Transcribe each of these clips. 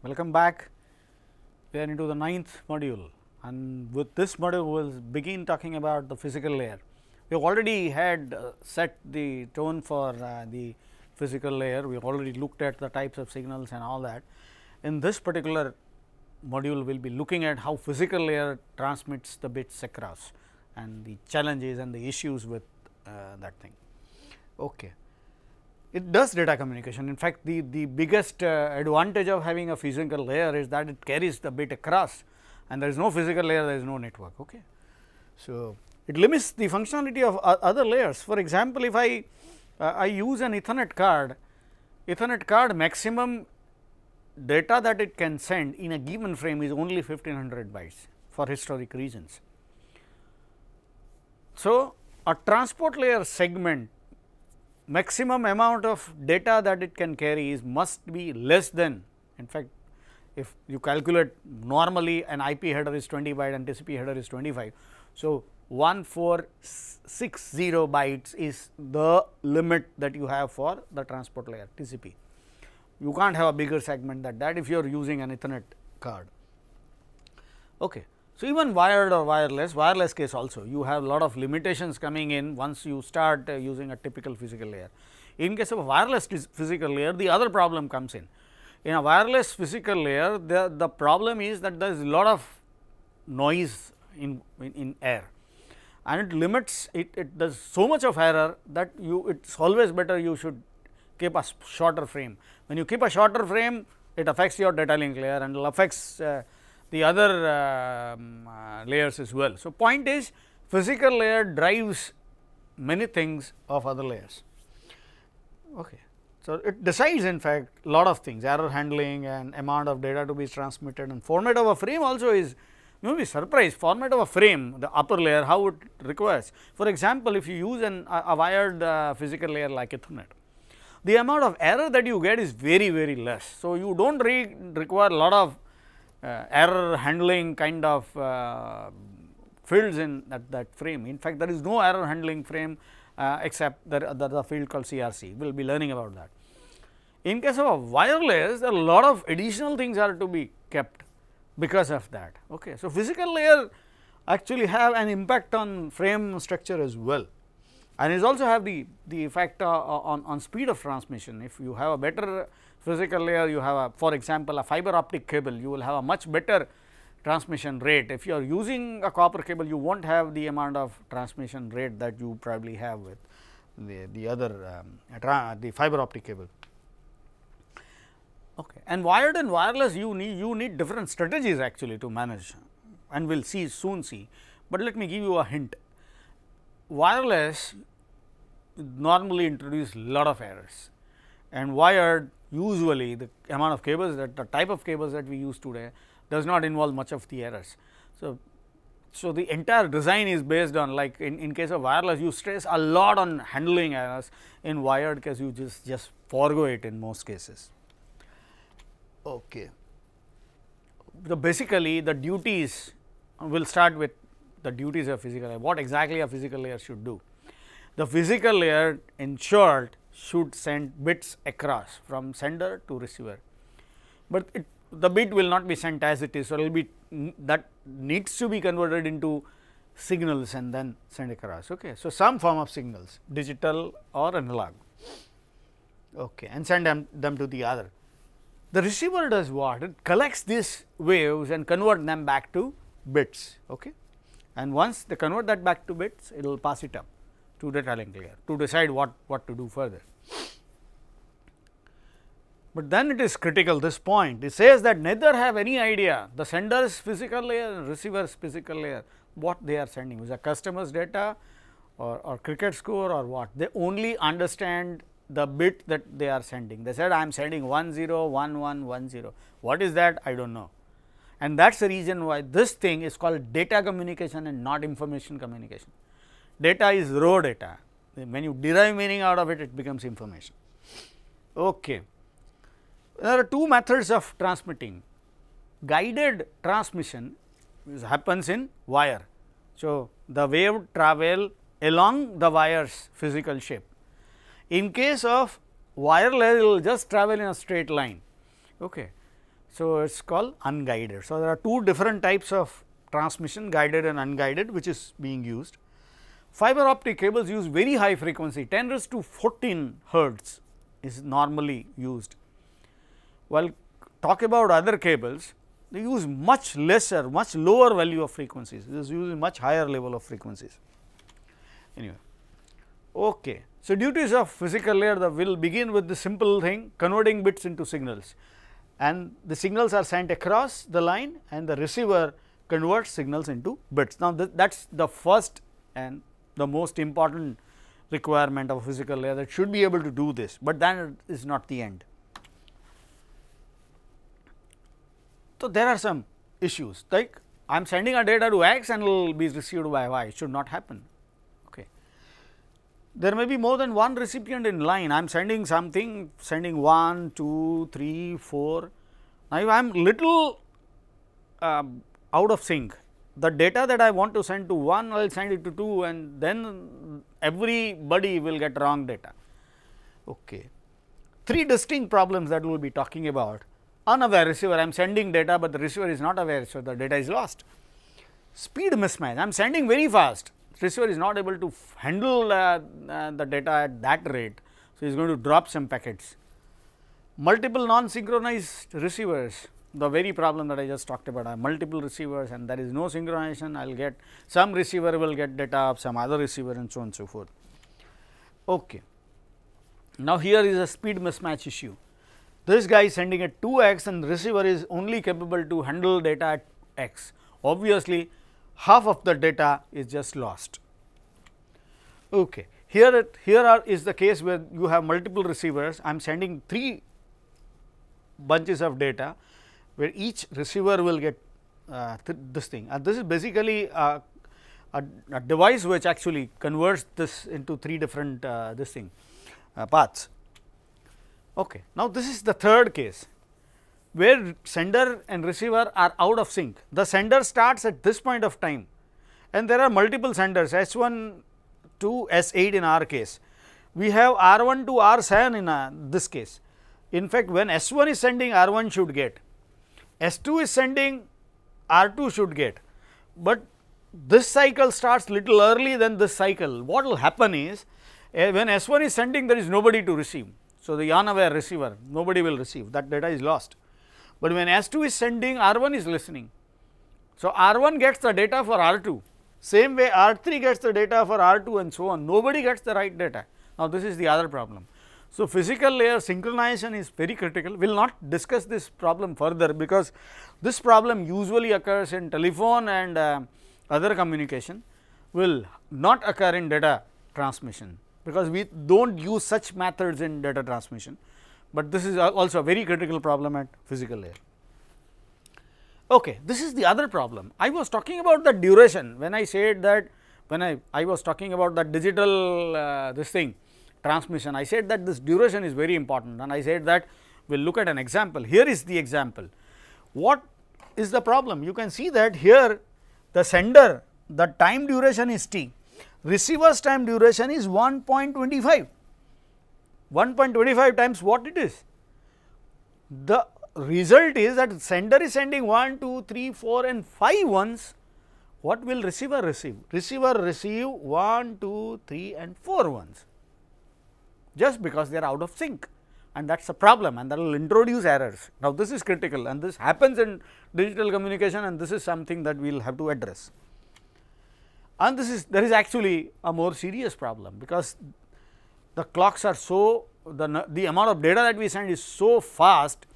Welcome back. We are into the 9th module, and with this module we will begin talking about the physical layer. We have already had set the tone for the physical layer. We have already looked at the types of signals and all that. In this particular module, we will be looking at how physical layer transmits the bits across and the challenges and the issues with that thing. Okay. It does data communication. In fact, the biggest advantage of having a physical layer is that it carries the bit across, and there is no physical layer, there is no network. Okay. So, it limits the functionality of other layers. For example, if I use an Ethernet card maximum data that it can send in a given frame is only 1500 bytes for historic reasons. So, a transport layer segment maximum amount of data that it can carry is must be less than, in fact, if you calculate normally an IP header is 20 byte and TCP header is 25. So, 1460 bytes is the limit that you have for the transport layer TCP. You can't have a bigger segment than that if you are using an Ethernet card. Okay. So, even wired or wireless case also, you have lot of limitations coming in once you start using a typical physical layer. In case of a wireless physical layer, the other problem comes in. In a wireless physical layer, the problem is that there is a lot of noise in air, and it limits it does so much of error that it is always better you should keep a shorter frame. When you keep a shorter frame, it affects your data link layer and it affects the other layers as well. So, point is physical layer drives many things of other layers. Okay. So, it decides in fact lot of things, error handling and amount of data to be transmitted, and format of a frame also is, you may be surprised, format of a frame, the upper layer, how it requires. For example, if you use a wired physical layer like Ethernet, the amount of error that you get is very less. So, you do not require a lot of error handling kind of fields in that frame. In fact, there is no error handling frame except the field called CRC. We will be learning about that. In case of a wireless, there are a lot of additional things are to be kept because of that. Okay. So, physical layer actually have an impact on frame structure as well, and it also have the effect on speed of transmission. If you have a better physical layer, you have for example, a fiber optic cable, you will have a much better transmission rate. If you are using a copper cable, you will not have the amount of transmission rate that you probably have with the other the fiber optic cable. Okay. And wired and wireless, you need different strategies actually to manage, and we will soon see, but let me give you a hint. Wireless normally introduce lot of errors, and wired usually the amount of cables that the type of cables that we use today does not involve much of the errors. So, the entire design is based on, like in case of wireless, you stress a lot on handling errors. In wired case, you just forego it in most cases. Okay. So, basically the duties, we will start with the duties of physical layer. What exactly a physical layer should do? The physical layer, in short, should send bits across from sender to receiver, but the bit will not be sent as it is. So, it will be that needs to be converted into signals and then sent across. Okay. So, some form of signals, digital or analog, okay, and send them to the other. The receiver does what? It collects these waves and convert them back to bits, okay, and once they convert that back to bits, it will pass it up to data link layer to decide what to do further. But then it is critical, this point, it says that neither have any idea, the sender's physical layer and receiver's physical layer, what they are sending, is a customer's data or cricket score or what. They only understand the bit that they are sending. They said I am sending 101110. What is that? I do not know. And that is the reason why this thing is called data communication and not information communication. Data is raw data, When you derive meaning out of it, it becomes information. Okay. There are two methods of transmitting. Guided transmission happens in wire. So, the wave travel along the wire's physical shape. In case of wireless, it will just travel in a straight line. Okay. So, it is called unguided. So, there are two different types of transmission, guided and unguided, which is being used. Fiber optic cables use very high frequency, 10⁻14 hertz is normally used. While talk about other cables, they use much lesser, much lower value of frequencies. This is using much higher level of frequencies. Anyway, okay. So, duties of physical layer, the will begin with the simple thing, converting bits into signals, and the signals are sent across the line, and the receiver converts signals into bits. Now, that is the first and the most important requirement of a physical layer, that should be able to do this, but that is not the end. So, there are some issues, like I am sending a data to x and will be received by y, it should not happen. Okay. There may be more than one recipient in line. I am sending something, sending 1, 2, 3, 4. Now, if I am little out of sync, the data that I want to send to 1, I will send it to 2, and then everybody will get wrong data. Okay. Three distinct problems that we will be talking about. Unaware receiver, I am sending data, but the receiver is not aware, so the data is lost. Speed mismatch, I am sending very fast, receiver is not able to handle the data at that rate, so he is going to drop some packets. Multiple non-synchronized receivers, the very problem that I just talked about, I have multiple receivers and there is no synchronization, I will get some receiver will get data of some other receiver and so on and so forth. Okay. Now, here is a speed mismatch issue. This guy is sending at 2x and the receiver is only capable to handle data at x. Obviously, half of the data is just lost. Okay. Here is the case where you have multiple receivers. I am sending 3 bunches of data, where each receiver will get this thing, and this is basically a device which actually converts this into 3 different paths. Okay. Now, this is the third case, where sender and receiver are out of sync. The sender starts at this point of time, and there are multiple senders S1 to S8 in our case. We have R1 to R7 in this case. In fact, when S1 is sending, R1 should get, S2 is sending, R2 should get, but this cycle starts little early than this cycle. What will happen is, when S1 is sending, there is nobody to receive. So, the unaware receiver, nobody will receive, that data is lost. But when S2 is sending, R1 is listening. So, R1 gets the data for R2, same way R3 gets the data for R2 and so on, nobody gets the right data. Now, this is the other problem. So, physical layer synchronization is very critical. We will not discuss this problem further, because this problem usually occurs in telephone and other communication, will not occur in data transmission, because we do not use such methods in data transmission, but this is also a very critical problem at physical layer. Okay, this is the other problem. I was talking about the duration when I said that, when I was talking about the digital transmission, I said that this duration is very important, and I said that we will look at an example. Here is the example. What is the problem? You can see that here the sender, the time duration is t, receiver's time duration is 1.25, 1.25 times what it is. The result is that sender is sending 1, 2, 3, 4 and 5 ones. What will receiver receive? Receiver receive 1, 2, 3 and 4 ones, just because they are out of sync, and that is a problem, and that will introduce errors. Now, this is critical, and this happens in digital communication, and this is something that we will have to address. And there is actually a more serious problem, because the clocks are so, the amount of data that we send is so fast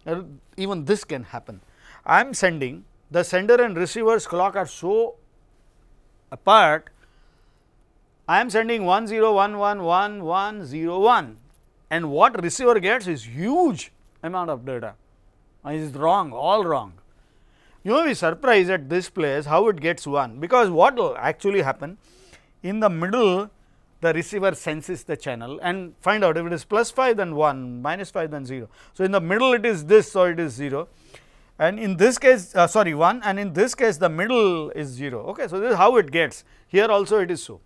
that even this can happen. I am sending, the sender and receiver's clock are so apart, I am sending 10111101, and what receiver gets is huge amount of data, and it is wrong, all wrong. You may be surprised at this place how it gets 1, because what will actually happen, in the middle the receiver senses the channel and find out if it is plus 5 then 1, minus 5 then 0. So, in the middle it is this, so it is 0, and in this case 1, and in this case the middle is 0. Okay. So, this is how it gets, here also it is so.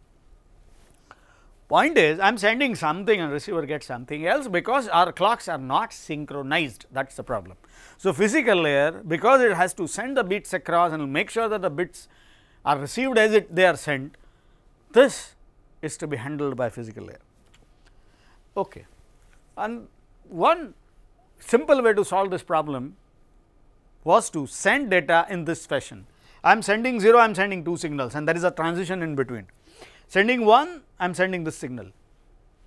Point is, I am sending something and receiver gets something else, because our clocks are not synchronized, that is the problem. So, physical layer, because it has to send the bits across and make sure that the bits are received as they are sent, this is to be handled by physical layer. Okay. And one simple way to solve this problem was to send data in this fashion. I am sending 0, I am sending 2 signals, and there is a transition in between. Sending 1, I am sending this signal,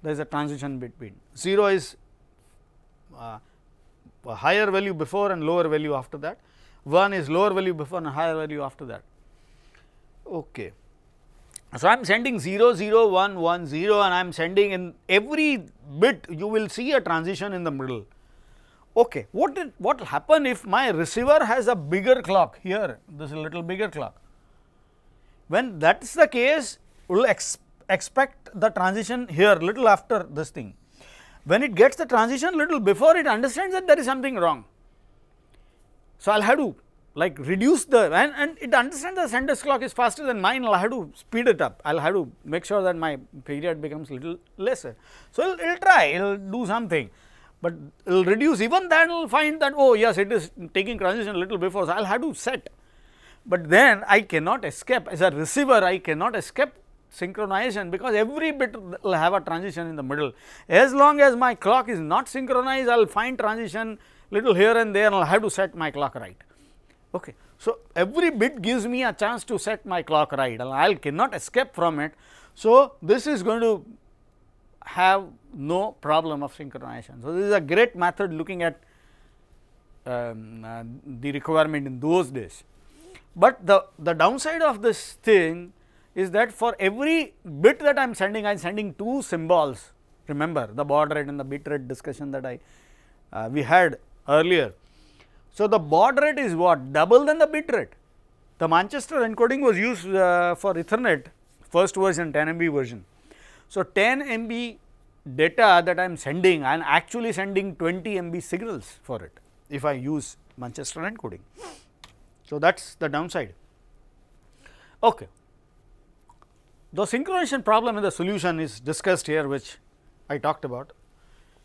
there is a transition between. 0 is a higher value before and lower value after that, 1 is lower value before and higher value after that. Okay. So, I am sending 0, 0, 1, 1, 0, and I am sending in every bit you will see a transition in the middle. Okay. What will happen if my receiver has a bigger clock here, this is a little bigger clock? When that is the case, we will expect the transition here little after this thing. When it gets the transition little before, it understands that there is something wrong. So, I will have to like reduce the and it understands the sender's clock is faster than mine, I will have to speed it up, I will have to make sure that my period becomes little lesser. So, it will try, it will do something, but it will reduce, even then it will find that, oh yes, it is taking transition a little before, so I will have to set. But then I cannot escape, as a receiver I cannot escape synchronization, because every bit will have a transition in the middle. As long as my clock is not synchronized, I will find transition little here and there, and I will have to set my clock right. Okay. So, every bit gives me a chance to set my clock right, and I cannot escape from it. So, this is going to have no problem of synchronization. So, this is a great method looking at the requirement in those days. But the downside of this thing is that for every bit that I am sending 2 symbols. Remember the baud rate and the bit rate discussion that we had earlier. So, the baud rate is what? Double than the bit rate. The Manchester encoding was used for Ethernet first version, 10 MB version. So, 10 MB data that I am sending, I am actually sending 20 MB signals for it if I use Manchester encoding. So, that is the downside. Okay. The synchronization problem in the solution is discussed here, which I talked about.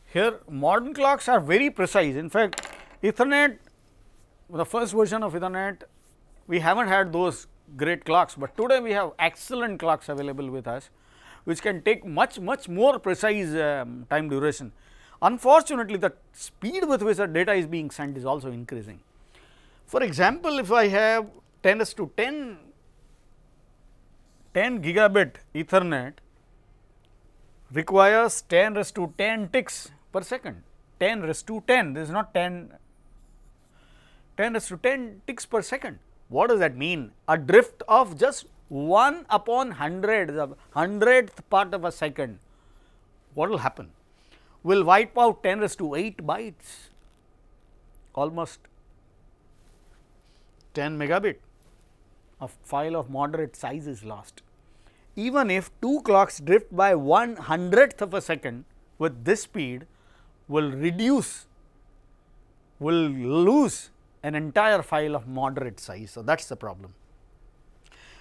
Here modern clocks are very precise. In fact, Ethernet, the first version of Ethernet, we have not had those great clocks, but today we have excellent clocks available with us, which can take much more precise time duration. Unfortunately, the speed with which the data is being sent is also increasing. For example, if I have 10^10 gigabit Ethernet requires 10^10 ticks per second, 10^10, this is not 10^10 ticks per second. What does that mean? A drift of just 1 upon 100, the 100th part of a second, what will happen? Will wipe out 10^8 bytes, almost 10 megabit. A file of moderate size is lost. Even if 2 clocks drift by 1/100th of a second with this speed, will lose an entire file of moderate size. So, that is the problem.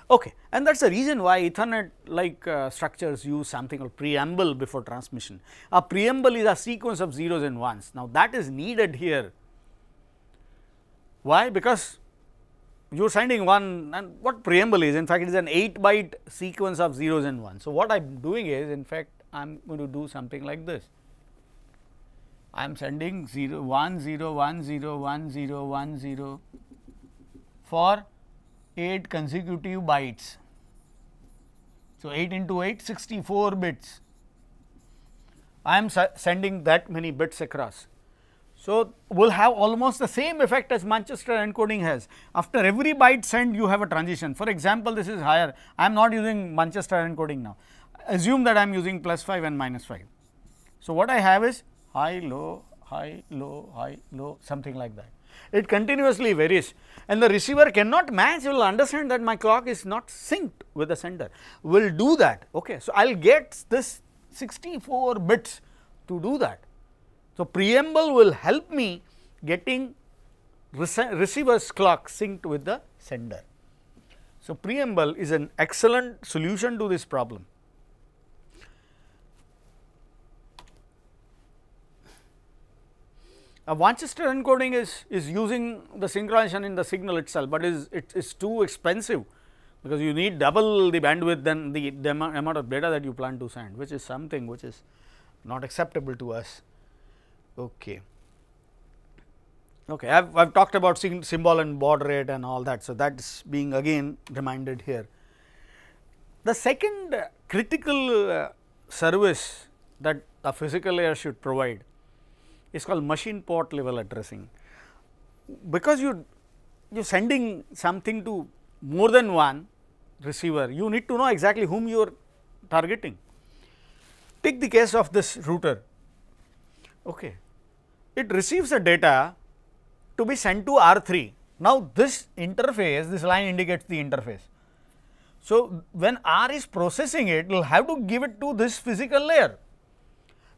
Okay. And that is the reason why Ethernet like structures use something called preamble before transmission. A preamble is a sequence of zeros and ones. Now, that is needed here. Why? Because you are sending one, and what preamble is? In fact, it is an 8 byte sequence of zeros and ones. So, what I am doing is, in fact, I am going to do something like this. I am sending 0, 1, 0, 1, 0, 1, 0, 1, 0 for 8 consecutive bytes. So, 8 into 8, 64 bits. I am sending that many bits across. So, we will have almost the same effect as Manchester encoding has. After every byte sent, you have a transition. For example, this is higher. I am not using Manchester encoding now. Assume that I am using +5 and -5. So, what I have is high, low, high, low, high, low, something like that. It continuously varies, and the receiver cannot match. You will understand that my clock is not synced. with the sender will do that. Okay. So, I will get this 64 bits to do that. So, preamble will help me getting receiver's clock synced with the sender. So, preamble is an excellent solution to this problem. A Wanchester encoding is using the synchronization in the signal itself, but it is too expensive, because you need double the bandwidth than the amount of data that you plan to send, which is something which is not acceptable to us. Okay. Okay, I have talked about symbol and baud rate and all that. So, that is being again reminded here. The second critical service that a physical layer should provide is called machine port level addressing. Because you are sending something to more than one receiver, you need to know exactly whom you are targeting. Take the case of this router. Okay. It receives a data to be sent to R3. Now, this interface, this line indicates the interface. So, when R is processing it, will have to give it to this physical layer,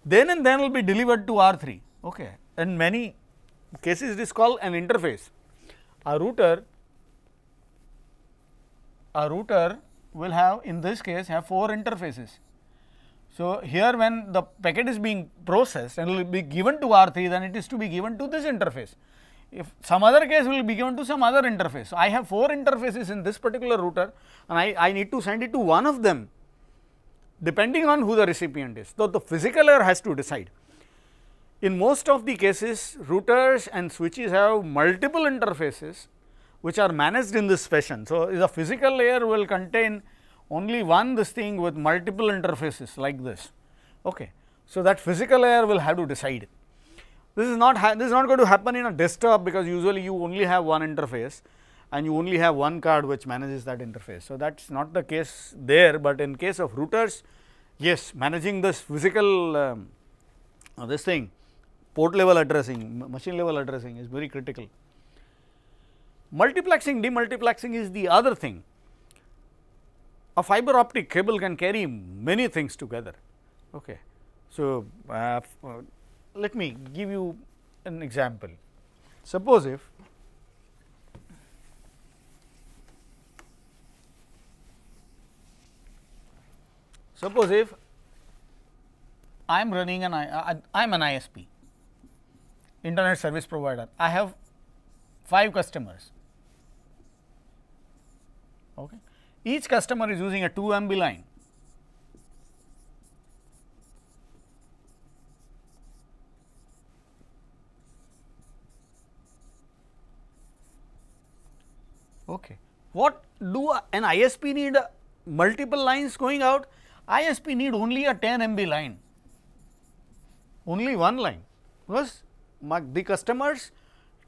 then and then will be delivered to R3. Okay. In many cases, it is called an interface. A router will have, in this case, have 4 interfaces. So, here when the packet is being processed and will be given to R3, then it is to be given to this interface. If some other case will be given to some other interface. So, I have 4 interfaces in this particular router, and I need to send it to one of them, depending on who the recipient is. So, the physical layer has to decide. In most of the cases, routers and switches have multiple interfaces which are managed in this fashion. So, the physical layer will contain only one this thing with multiple interfaces like this. Okay. So, that physical layer will have to decide. This is not going to happen in a desktop, because usually you only have one interface and you only have one card which manages that interface. So, that is not the case there, but in case of routers, yes, managing this physical this thing, port level addressing, machine level addressing is very critical. Multiplexing, demultiplexing is the other thing. A fiber optic cable can carry many things together. Okay. So, let me give you an example. Suppose if I am running I am an ISP, internet service provider. I have 5 customers. Okay. Each customer is using a 2 MB line. Okay. What do an ISP need? Multiple lines going out? ISP need only a 10 MB line, only one line, because the customers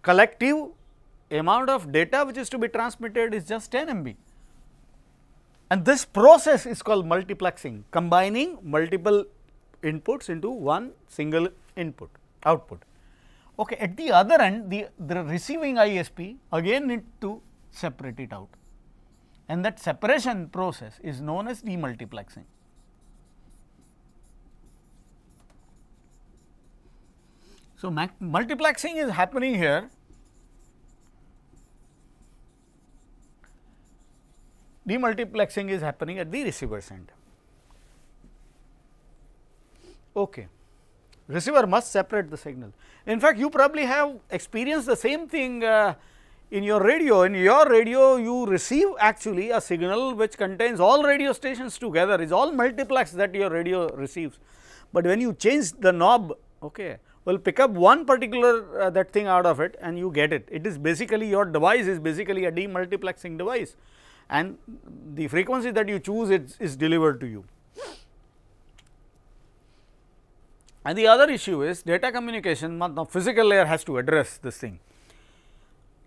collective amount of data which is to be transmitted is just 10 MB. And this process is called multiplexing, combining multiple inputs into one single output. Okay. At the other end, the receiving ISP again need to separate it out, and that separation process is known as demultiplexing. So, multiplexing is happening here. Demultiplexing is happening at the receiver's end. Okay. Receiver must separate the signal. In fact, you probably have experienced the same thing in your radio. In your radio, you receive actually a signal which contains all radio stations together, is all multiplex that your radio receives. But when you change the knob, okay, will pick up one particular that thing out of it, and you get it. It is basically, your device is basically a demultiplexing device, and the frequency that you choose is delivered to you. And the other issue is data communication. Now, physical layer has to address this thing.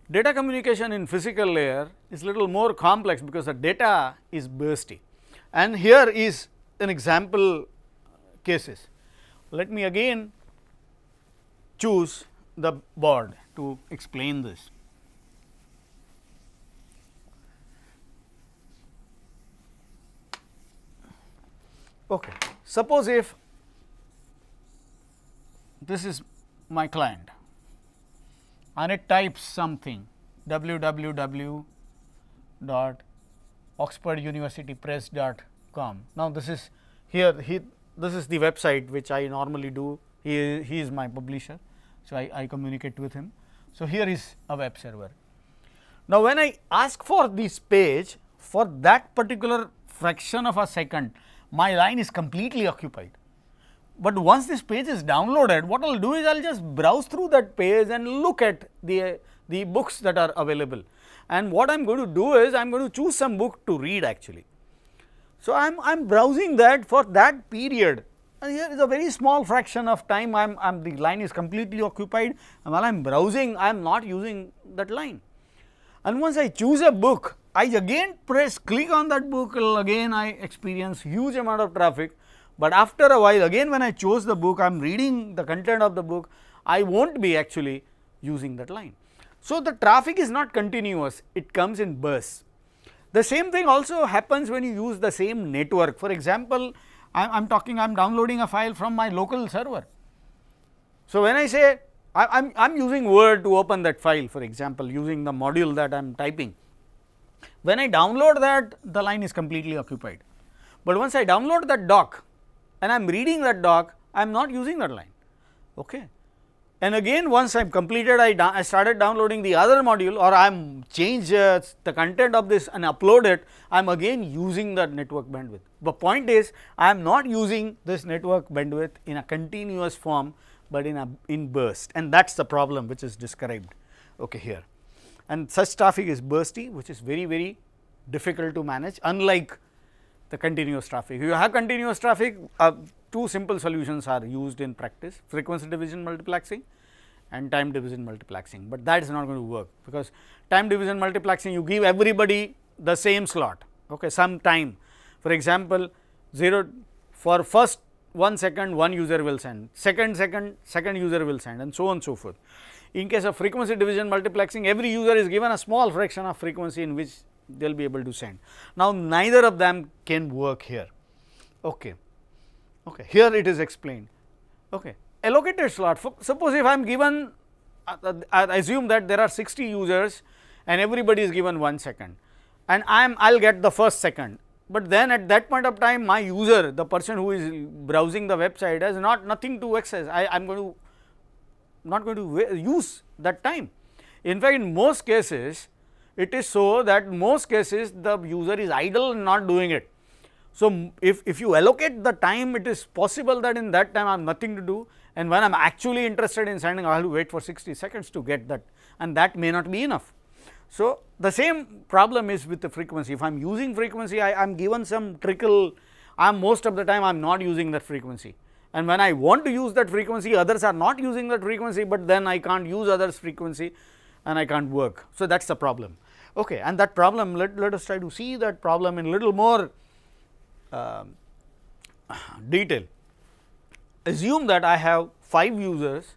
Data communication in physical layer is little more complex, because the data is bursty, and here is an example cases. Let me again choose the board to explain this. Okay. Suppose if this is my client and it types something www.oxforduniversitypress.com. Now, this is here this is the website which I normally do. He is my publisher. So, I communicate with him. So, here is a web server. Now, when I ask for this page, for that particular fraction of a second, my line is completely occupied. But once this page is downloaded, what I will do is I will just browse through that page and look at the books that are available. And what I am going to do is I am going to choose some book to read actually. So, I am browsing that for that period, and here is a very small fraction of time the line is completely occupied, and while I am browsing I am not using that line. And once I choose a book, I again click on that book, again I experience huge amount of traffic, but after a while again when I chose the book, I am reading the content of the book, I will not be actually using that line. So, the traffic is not continuous, it comes in bursts. The same thing also happens when you use the same network. For example, I am downloading a file from my local server. So, when I say I am using Word to open that file, for example, using the module that I am typing. When I download that, the line is completely occupied, but once I download that doc and I am reading that doc, I am not using that line. Okay. And again once I am completed, I started downloading the other module, or I am changed the content of this and upload it, I am again using that network bandwidth. The point is I am not using this network bandwidth in a continuous form, but in burst, and that is the problem which is described here. And such traffic is bursty, which is very difficult to manage, unlike the continuous traffic. If you have continuous traffic, two simple solutions are used in practice: frequency division multiplexing and time division multiplexing, but that is not going to work, because time division multiplexing you give everybody the same slot, some time. For example, 0 for first 1 second one user will send, second user will send, and so on and so forth. In case of frequency division multiplexing, every user is given a small fraction of frequency in which they will be able to send. Now, neither of them can work here. Here it is explained. Allocated slot. Suppose if I am given, I assume that there are 60 users and everybody is given 1 second, and I will get the first second. But then at that point of time, my user, the person who is browsing the website, has nothing to access. I am not going to use that time. In fact, in most cases, it is so that most cases the user is idle and not doing it. So, if you allocate the time, it is possible that in that time I have nothing to do, and when I am actually interested in sending, I have to wait for 60 seconds to get that, and that may not be enough. So, the same problem is with the frequency. If I am using frequency, I am given some trickle, most of the time I am not using that frequency, and when I want to use that frequency, others are not using that frequency, but then I can't use others frequency and I can't work. So, that is the problem. And that problem, let us try to see that problem in little more detail. Assume that I have 5 users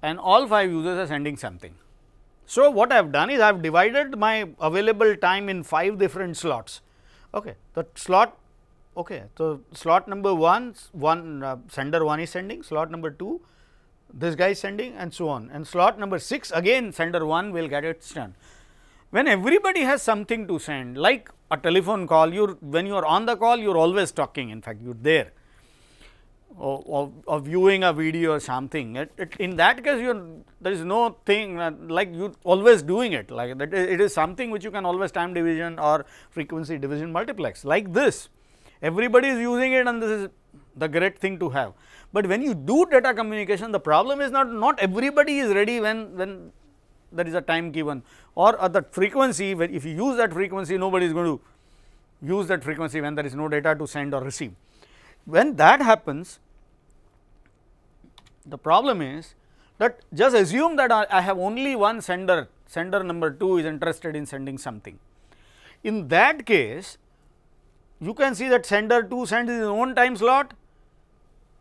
and all 5 users are sending something. So, what I have done is I have divided my available time in 5 different slots. The slot, so slot number 1, sender 1 is sending, slot number 2 this guy is sending, and so on, and slot number 6 again sender 1 will get its turn. When everybody has something to send, like a telephone call, when you are on the call, you are always talking, in fact you are there, or viewing a video or something. In that case, there is no thing like you always doing it, like that. It is something which you can always time division or frequency division multiplex, like this. Everybody is using it, and this is the great thing to have. But when you do data communication, the problem is not everybody is ready when there is a time given, or the frequency, when if you use that frequency, nobody is going to use that frequency when there is no data to send or receive. When that happens, the problem is that just assume that I have only one sender, sender number 2 is interested in sending something. In that case, you can see that sender 2 sends his own time slot,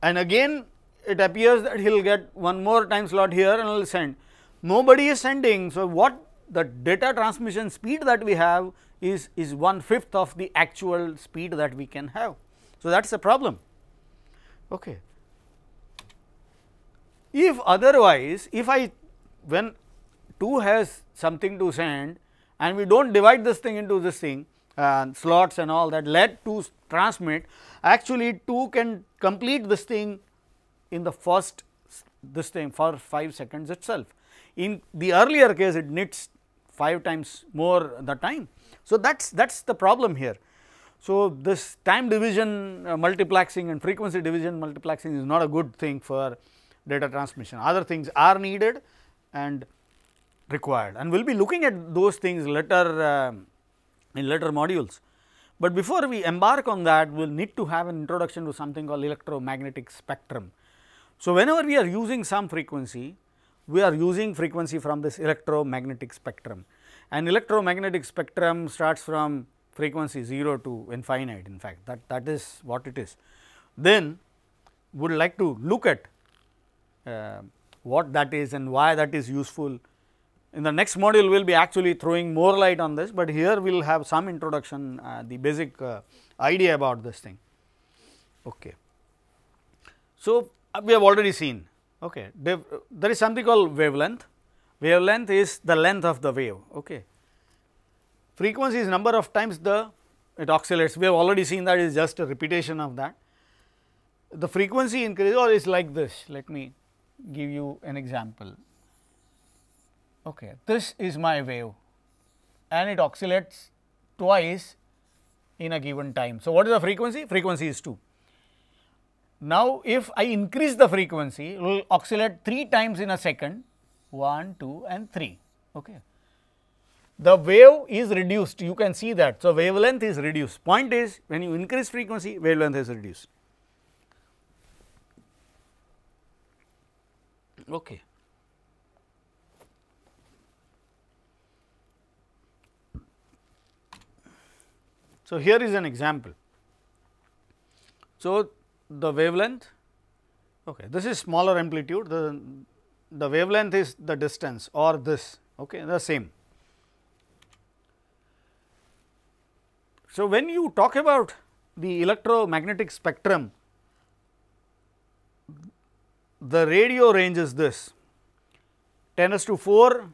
and again it appears that he will get one more time slot here and will send. Nobody is sending. So, what the data transmission speed that we have is 1/5 of the actual speed that we can have. So, that is a problem. Okay. If otherwise, if I when 2 has something to send and we do not divide this thing into this thing slots and all that, let 2 transmit, actually 2 can complete this thing in the first this thing for 5 seconds itself. In the earlier case, it needs 5 times more the time. So, that is the problem here. So, this time division multiplexing and frequency division multiplexing is not a good thing for data transmission. Other things are needed and required, and we will be looking at those things later in later modules. But before we embark on that, we will need to have an introduction to something called electromagnetic spectrum. So, whenever we are using some frequency, we are using frequency from this electromagnetic spectrum, and electromagnetic spectrum starts from frequency 0 to infinite. In fact, that is what it is. Then would like to look at what that is and why that is useful. In the next module, we will be actually throwing more light on this, but here we will have some introduction, the basic idea about this thing. Okay. So, we have already seen, okay. There is something called wavelength. Wavelength is the length of the wave. Okay. Frequency is number of times it oscillates. We have already seen that is just a repetition of that. The frequency increase or is like this. Let me give you an example. Okay, this is my wave and it oscillates twice in a given time. So, what is the frequency? Frequency is 2. Now, if I increase the frequency, it will oscillate 3 times in a second, 1, 2 and 3. Okay. The wave is reduced, you can see that. So, wavelength is reduced. Point is, when you increase frequency, wavelength is reduced. Okay. So, here is an example. So, the wavelength, okay, this is smaller amplitude, the wavelength is the distance or this, okay, the same. So, when you talk about the electromagnetic spectrum, the radio range is this 10⁴ to 10⁸.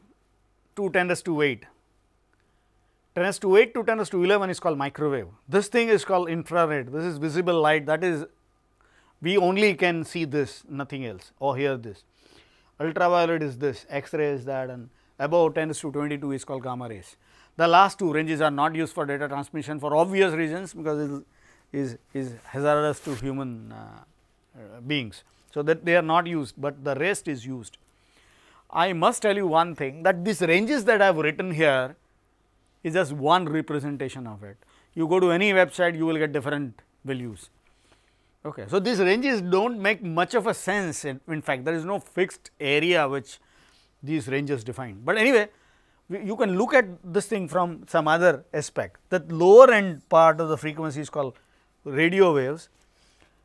10⁸ to 10⁸ is called microwave. This thing is called infrared. This is visible light, that is we only can see this, nothing else, or hear this. Ultraviolet is this, X-ray is that, and above 10⁻22 is called gamma rays. The last two ranges are not used for data transmission for obvious reasons, because it is hazardous to human beings. So, that they are not used, but the rest is used. I must tell you one thing, that these ranges that I have written here is just one representation of it. You go to any website, you will get different values. Okay. So, these ranges do not make much of a sense. In fact, there is no fixed area which these ranges define. But anyway, you can look at this thing from some other aspect. That lower end part of the frequency is called radio waves,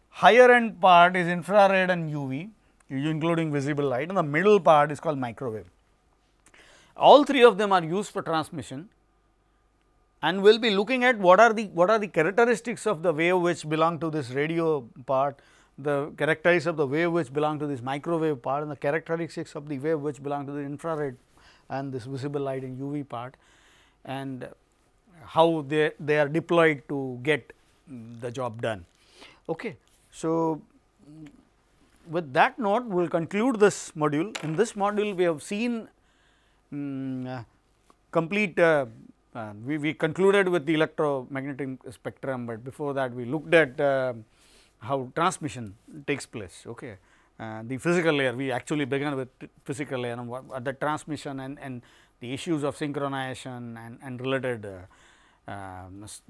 higher end part is infrared and UV, including visible light, and the middle part is called microwave. All three of them are used for transmission, and we will be looking at what are the characteristics of the wave which belong to this radio part, the characteristics of the wave which belong to this microwave part, and the characteristics of the wave which belong to the infrared and this visible light and UV part, and how they are deployed to get the job done. Okay. So, with that note, we will conclude this module. In this module, we have seen complete we concluded with the electromagnetic spectrum, but before that we looked at how transmission takes place. Okay. The physical layer, we actually began with physical layer and the transmission and the issues of synchronization and related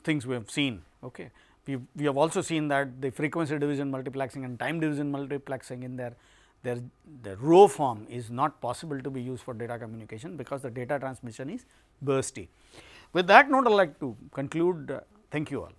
things we have seen. Okay. We have also seen that the frequency division multiplexing and time division multiplexing in their raw form is not possible to be used for data communication, because the data transmission is bursty. With that note, I would like to conclude. Thank you all.